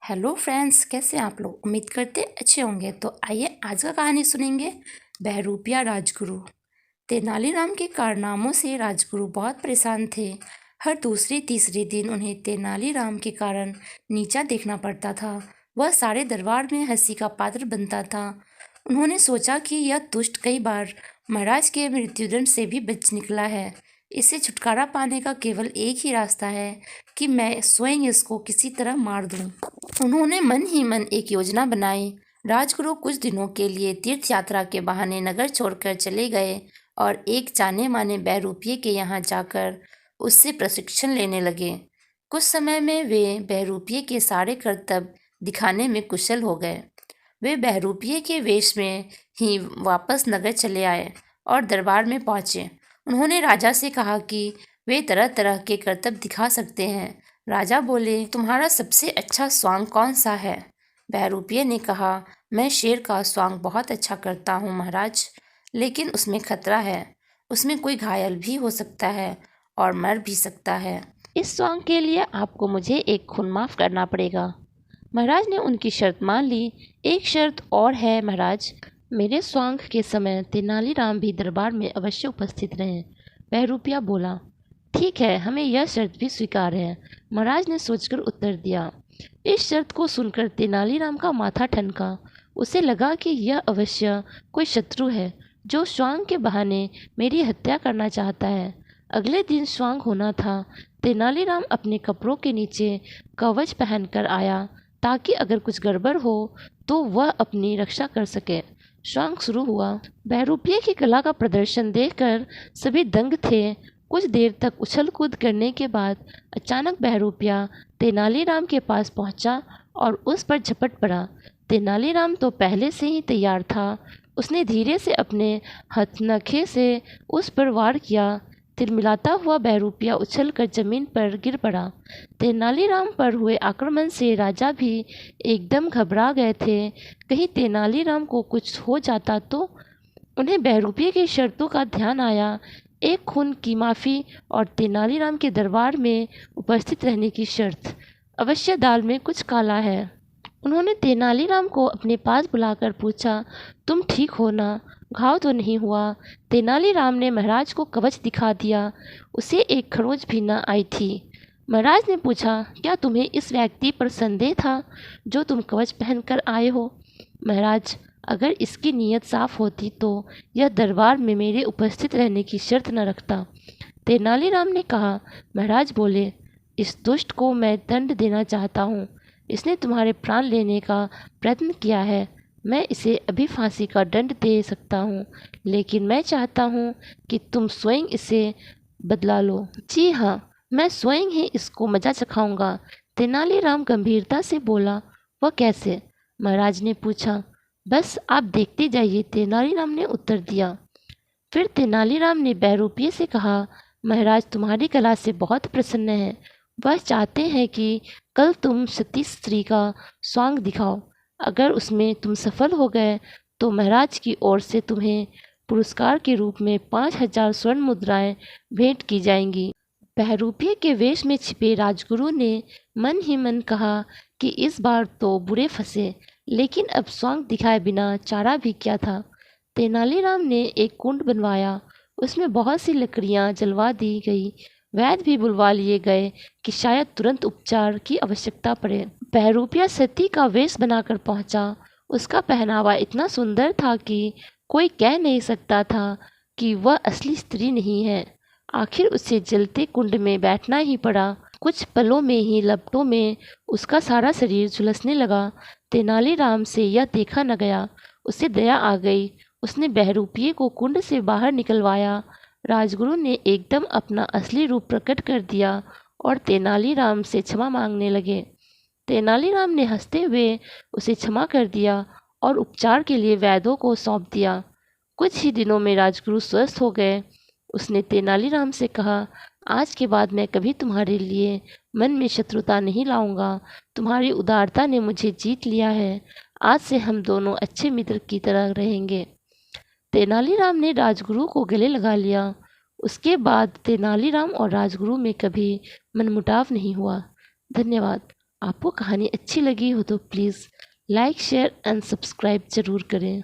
Hello friends, कैसे हैं आप लोग। उम्मीद करते अच्छे होंगे। तो आइए आज का कहानी सुनेंगे। बहरूपिया राजगुरु। तेनालीराम के कारनामों से राजगुरु बहुत परेशान थे। हर दूसरे तीसरे दिन उन्हें तेनालीराम के कारण नीचा देखना पड़ता था। वह सारे दरबार में हंसी का पात्र बनता था। उन्होंने सोचा कि यह दुष्ट कई बार महाराज के मृत्युदंड से भी बच निकला है। इससे छुटकारा पाने का केवल एक ही रास्ता है कि मैं स्वयं इसको किसी तरह मार दूं। उन्होंने मन ही मन एक योजना बनाई। राजगुरु कुछ दिनों के लिए तीर्थ यात्रा के बहाने नगर छोड़कर चले गए और एक जाने माने बहरूपिये के यहाँ जाकर उससे प्रशिक्षण लेने लगे। कुछ समय में वे बहरूपिये के सारे करतब दिखाने में कुशल हो गए। वे बहरूपिये के वेश में ही वापस नगर चले आए और दरबार में पहुंचे। उन्होंने राजा से कहा कि वे तरह तरह के करतब दिखा सकते हैं। राजा बोले, तुम्हारा सबसे अच्छा स्वांग कौन सा है। बहरूपिये ने कहा, मैं शेर का स्वांग बहुत अच्छा करता हूँ महाराज, लेकिन उसमें खतरा है। उसमें कोई घायल भी हो सकता है और मर भी सकता है। इस स्वांग के लिए आपको मुझे एक खून माफ करना पड़ेगा। महाराज ने उनकी शर्त मान ली। एक शर्त और है महाराज, मेरे स्वांग के समय तेनालीराम भी दरबार में अवश्य उपस्थित रहें। बहरूपिया बोला, ठीक है, हमें यह शर्त भी स्वीकार है। महाराज ने सोचकर उत्तर दिया। इस शर्त को सुनकर तेनालीराम का माथा ठनका। उसे लगा कि यह अवश्य कोई शत्रु है जो स्वांग के बहाने मेरी हत्या करना चाहता है। अगले दिन स्वांग होना था। तेनालीराम अपने कपड़ों के नीचे कवच पहनकर आया ताकि अगर कुछ गड़बड़ हो तो वह अपनी रक्षा कर सके। स्वांग शुरू हुआ। बहरूपिये की कला का प्रदर्शन देखकर सभी दंग थे। कुछ देर तक उछल कूद करने के बाद अचानक बहरूपिया तेनालीराम के पास पहुंचा और उस पर झपट पड़ा। तेनालीराम तो पहले से ही तैयार था। उसने धीरे से अपने हथनखे से उस पर वार किया। तिलमिलाता हुआ बहरूपिया उछलकर जमीन पर गिर पड़ा। तेनालीराम पर हुए आक्रमण से राजा भी एकदम घबरा गए थे। कहीं तेनालीराम को कुछ हो जाता तो। उन्हें बहरूपिये की शर्तों का ध्यान आया। एक खून की माफ़ी और तेनालीराम के दरबार में उपस्थित रहने की शर्त। अवश्य दाल में कुछ काला है। उन्होंने तेनालीराम को अपने पास बुलाकर पूछा, तुम ठीक हो ना? घाव तो नहीं हुआ? तेनालीराम ने महाराज को कवच दिखा दिया। उसे एक खरोंच भी न आई थी। महाराज ने पूछा, क्या तुम्हें इस व्यक्ति पर संदेह था जो तुम कवच पहनकर आए हो? महाराज, अगर इसकी नीयत साफ होती तो यह दरबार में मेरे उपस्थित रहने की शर्त न रखता। तेनालीराम ने कहा। महाराज बोले, इस दुष्ट को मैं दंड देना चाहता हूँ। इसने तुम्हारे प्राण लेने का प्रयत्न किया है। मैं इसे अभी फांसी का दंड दे सकता हूँ, लेकिन मैं चाहता हूँ कि तुम स्वयं इसे बदला लो। जी हाँ, मैं स्वयं ही इसको मजा चखाऊंगा। तेनालीराम गंभीरता से बोला। वह कैसे? महाराज ने पूछा। बस आप देखते जाइए, तेनालीराम ने उत्तर दिया। फिर तेनालीराम ने बहरूपिये से कहा, महाराज तुम्हारी कला से बहुत प्रसन्न है। वह चाहते हैं कि कल तुम सती स्त्री का स्वांग दिखाओ। अगर उसमें तुम सफल हो गए तो महाराज की ओर से तुम्हें पुरस्कार के रूप में 5,000 स्वर्ण मुद्राएं भेंट की जाएंगी। बहरूपिये के वेश में छिपे राजगुरु ने मन ही मन कहा कि इस बार तो बुरे फंसे, लेकिन अब स्वांग दिखाए बिना चारा भी क्या था। तेनालीराम ने एक कुंड बनवाया। उसमें बहुत सी लकड़ियां जलवा दी गई। वैद्य भी बुलवा लिए गए कि शायद तुरंत उपचार की आवश्यकता पड़े। बहरूपिया सती का वेश बनाकर पहुंचा। उसका पहनावा इतना सुंदर था कि कोई कह नहीं सकता था कि वह असली स्त्री नहीं है। आखिर उसे जलते कुंड में बैठना ही पड़ा। कुछ पलों में ही लपटों में उसका सारा शरीर झुलसने लगा। तेनालीराम से यह देखा न गया। उसे दया आ गई। उसने बहरूपिये को कुंड से बाहर निकलवाया। राजगुरु ने एकदम अपना असली रूप प्रकट कर दिया और तेनालीराम से क्षमा मांगने लगे। तेनालीराम ने हंसते हुए उसे क्षमा कर दिया और उपचार के लिए वैद्यों को सौंप दिया। कुछ ही दिनों में राजगुरु स्वस्थ हो गए। उसने तेनालीराम से कहा, आज के बाद मैं कभी तुम्हारे लिए मन में शत्रुता नहीं लाऊंगा। तुम्हारी उदारता ने मुझे जीत लिया है। आज से हम दोनों अच्छे मित्र की तरह रहेंगे। तेनालीराम ने राजगुरु को गले लगा लिया। उसके बाद तेनालीराम और राजगुरु में कभी मनमुटाव नहीं हुआ। धन्यवाद। आपको कहानी अच्छी लगी हो तो please like share and subscribe ज़रूर करें।